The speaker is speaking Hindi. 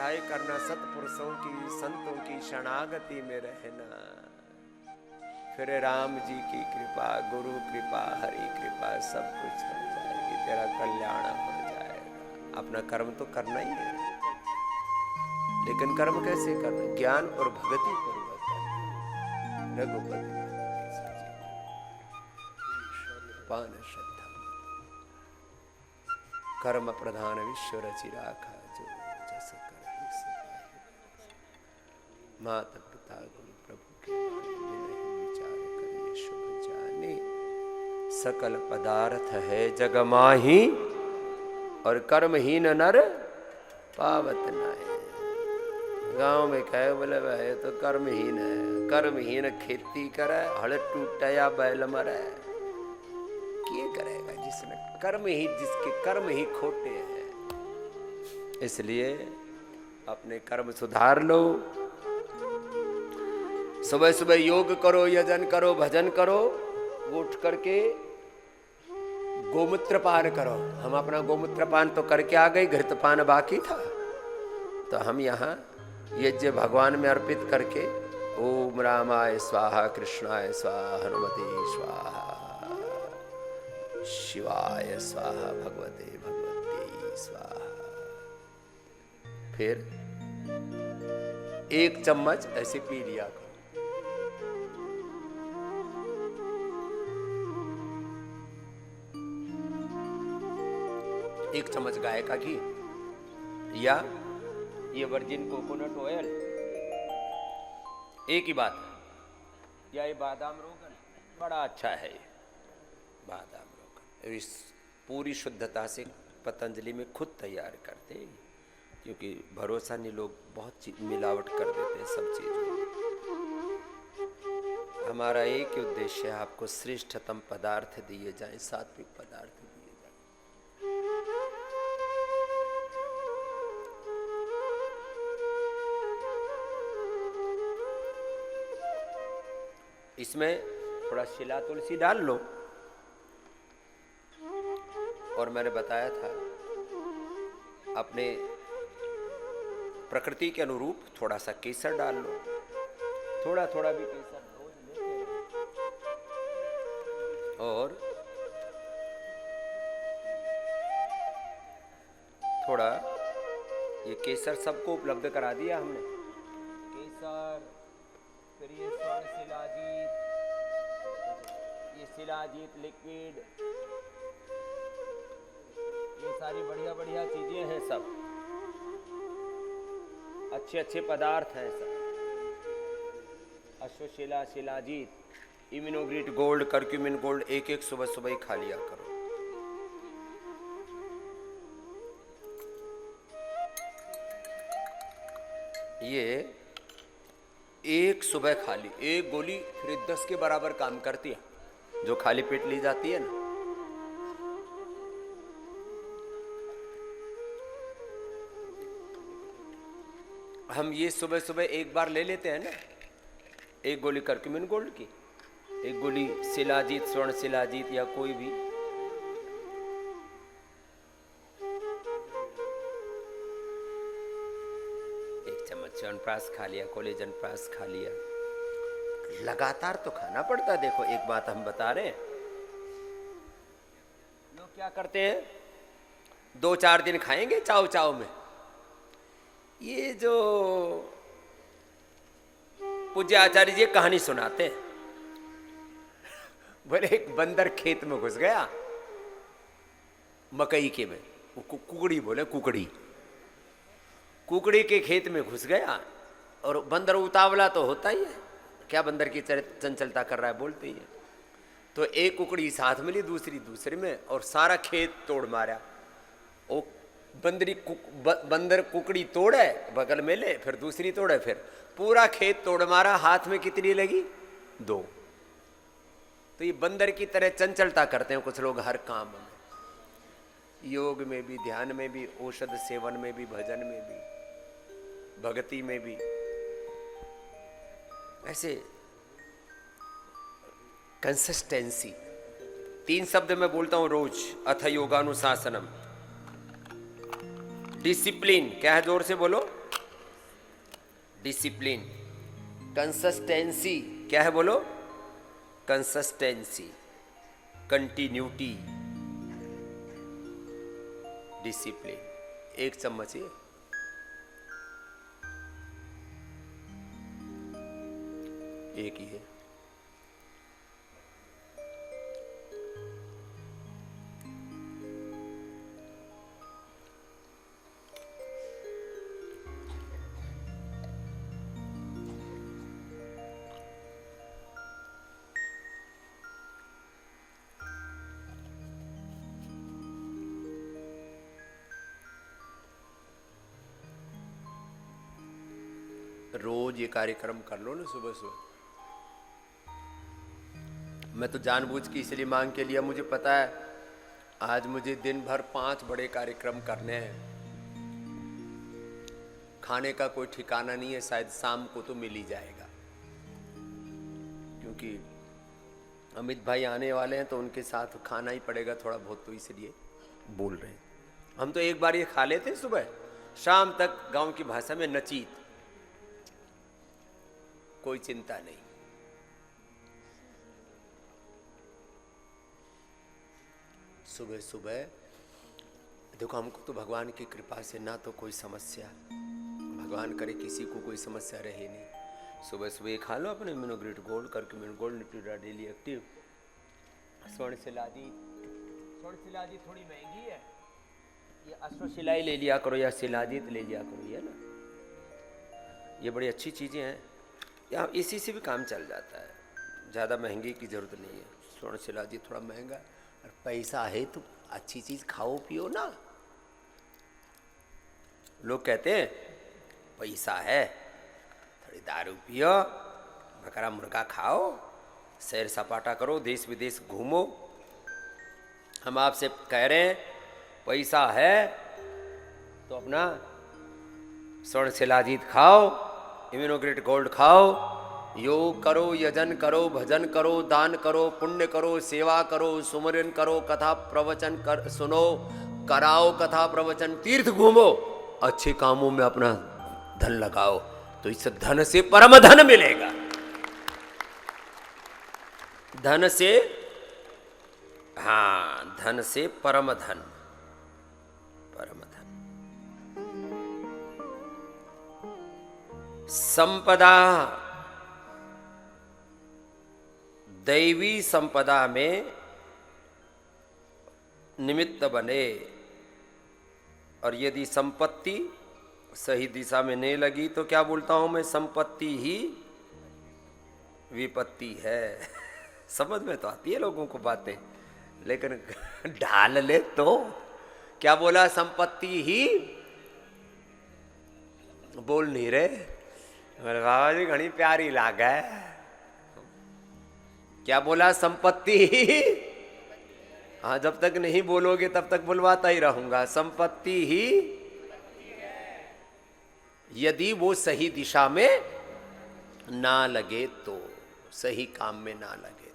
स्वाध्याय करना, सतपुरुषों की संतों की शरणागति में रहना, फिर राम जी की कृपा, गुरु कृपा, हरि कृपा, सब कुछ हो जाएगी, तेरा कल्याण हो जाएगा। अपना कर्म तो करना ही है, लेकिन कर्म कैसे करना? ज्ञान और भक्ति पूर्वक करना। रघुपति पान श्रद्धा कर्म प्रधान विश्व रचि राखा, जो जस करहि सो पाहि। माता पिता गुरु प्रभु के विचार करिए शुभ जाने। सकल पदार्थ है जग माही, और कर्महीन नर पावत नाहि। गांव में कहे बोले भाई तो कर्महीन है, कर्महीन खेती करे, हड़ टूटा या बैल मरे, क्या करेगा जिसने कर्म ही, जिसके कर्म ही खोटे हैं। इसलिए अपने कर्म सुधार लो। सुबह सुबह योग करो, यजन करो, भजन करो, उठ करके गोमूत्र पान करो। हम अपना गोमूत्र पान तो करके आ गए, घृत पान बाकी था, तो हम यहाँ यज्ञ भगवान में अर्पित करके ओम रामाय स्वाहा, कृष्णाय स्वाहा, हनुमते स्वाहा, शिवाय स्वाहा, भगवते भगवते स्वाहा। फिर 1 चम्मच ऐसे पी लिया करो। एक चम्मच गाय का घी या ये वर्जिन कोकोनट ऑयल, एक ही बात है। या ये बादाम रोगन बड़ा अच्छा है, ये बादाम रोगन इस पूरी शुद्धता से पतंजलि में खुद तैयार करते हैं, क्योंकि भरोसा नहीं, लोग बहुत मिलावट कर देते हैं सब चीज़ों में। हमारा एक ही उद्देश्य है, आपको श्रेष्ठतम पदार्थ दिए जाएं, सात्विक पदार्थ दिए जाएं। इसमें थोड़ा शिला तुलसी डाल लो, और मैंने बताया था अपने प्रकृति के अनुरूप थोड़ा सा केसर डाल लो, थोड़ा थोड़ा भी केसर रोज लेते रहो। और थोड़ा ये केसर सबको उपलब्ध करा दिया हमने, केसर, फिर ये स्वर्ण शिलाजीत, ये शिलाजीत लिक्विड, ये सारी बढ़िया बढ़िया चीजें हैं, सब अच्छे अच्छे पदार्थ हैं सब। Ashwashila, shilajit, इम्यूनोग्रीट gold, curcumin gold, एक एक सुबह सुबह ही खा लिया करो। ये एक सुबह खाली, एक गोली फिर 10 के बराबर काम करती है, जो खाली पेट ली जाती है ना। हम ये सुबह सुबह एक बार ले लेते हैं ना, एक गोली कर्क्यूमिन गोल्ड की, एक गोली शिलाजीत, स्वर्ण शिलाजीत या कोई भी, एक चम्मच च्यवनप्राश खा लिया, कोलेजन प्राश खा लिया। लगातार तो खाना पड़ता है। देखो एक बात हम बता रहे हैं, लोग क्या करते हैं, 2-4 दिन खाएंगे चाव चाव में। ये जो पूज्य आचार्य जी कहानी सुनाते हैं, बोले एक बंदर खेत में घुस गया, मकई के में, कुकड़ी बोले, कुकड़ी के खेत में घुस गया। और बंदर उतावला तो होता ही है, क्या बंदर की चंचलता कर रहा है, बोलते ही है। तो एक कुकड़ी साथ मिली, दूसरी दूसरे में, और सारा खेत तोड़ मारा। वो बंदर कुकड़ी तोड़े, बगल में ले, फिर दूसरी तोड़े, फिर पूरा खेत तोड़ मारा। हाथ में कितनी लगी? 2। तो ये बंदर की तरह चंचलता करते हैं कुछ लोग हर काम में, योग में भी, ध्यान में भी, औषध सेवन में भी, भजन में भी, भक्ति में भी। ऐसे कंसिस्टेंसी, 3 शब्द मैं बोलता हूं रोज, अथ योगानुशासनम, डिसिप्लिन, क्या है, जोर से बोलो, डिसिप्लिन, कंसिस्टेंसी, क्या है बोलो? Consistency, continuity, discipline. 1 चम्मच ये, एक ही है। रोज ये कार्यक्रम कर लो ना सुबह सुबह। मैं तो जानबूझ के इसलिए मांग के लिया, मुझे पता है आज मुझे दिन भर 5 बड़े कार्यक्रम करने हैं। खाने का कोई ठिकाना नहीं है, शायद शाम को तो मिल ही जाएगा, क्योंकि अमित भाई आने वाले हैं तो उनके साथ खाना ही पड़ेगा थोड़ा बहुत, तो इसलिए बोल रहे हैं। हम तो एक बार ये खा लेते सुबह शाम तक, गांव की भाषा में नचीत, कोई चिंता नहीं। सुबह सुबह देखो, हमको तो भगवान की कृपा से ना तो कोई समस्या, भगवान करे किसी को कोई समस्या रहे नहीं। सुबह सुबह खा लो अपने इम्यूनोग्रेट गोल्ड करके, गोल्ड न्यूट्रीडा डेली एक्टिव, स्वर्ण शिलाजी। स्वर्ण शिलाजी थोड़ी महंगी है, ये अश्वशिलाई ले लिया करो या शिलाजीत ले लिया करो, ये ना, ये बड़ी अच्छी चीज़ें हैं। यहाँ इसी से भी काम चल जाता है, ज़्यादा महंगी की ज़रूरत नहीं है। स्वर्ण शिलाजी थोड़ा महंगा, और पैसा है तो अच्छी चीज़ खाओ पियो ना। लोग कहते हैं पैसा है थोड़ी दारू पियो, बकरा मुर्गा खाओ, सैर सपाटा करो, देश विदेश घूमो। हम आपसे कह रहे हैं पैसा है तो अपना स्वर्ण शिलाजीत खाओ, इम्यूनोग्रेट गोल्ड खाओ, योग करो, यजन करो, भजन करो, दान करो, पुण्य करो, सेवा करो, सुमरन करो, कथा प्रवचन कर सुनो, कराओ कथा प्रवचन, तीर्थ घूमो, अच्छे कामों में अपना धन लगाओ, तो इस धन से परम धन मिलेगा। धन से, हाँ, धन से परम धन, परम धन। संपदा, दैवी संपदा में निमित्त बने, और यदि संपत्ति सही दिशा में नहीं लगी तो क्या बोलता हूं मैं, संपत्ति ही विपत्ति है। समझ में तो आती है लोगों को बातें, लेकिन ढाल ले तो क्या बोला, संपत्ति ही, बोल नहीं रहे मेरे बाबा जी, घनी प्यारी लाग है। क्या बोला, संपत्ति ही, हाँ, जब तक नहीं बोलोगे तब तक बुलवाता ही रहूंगा। संपत्ति ही, यदि वो सही दिशा में ना लगे तो, सही काम में ना लगे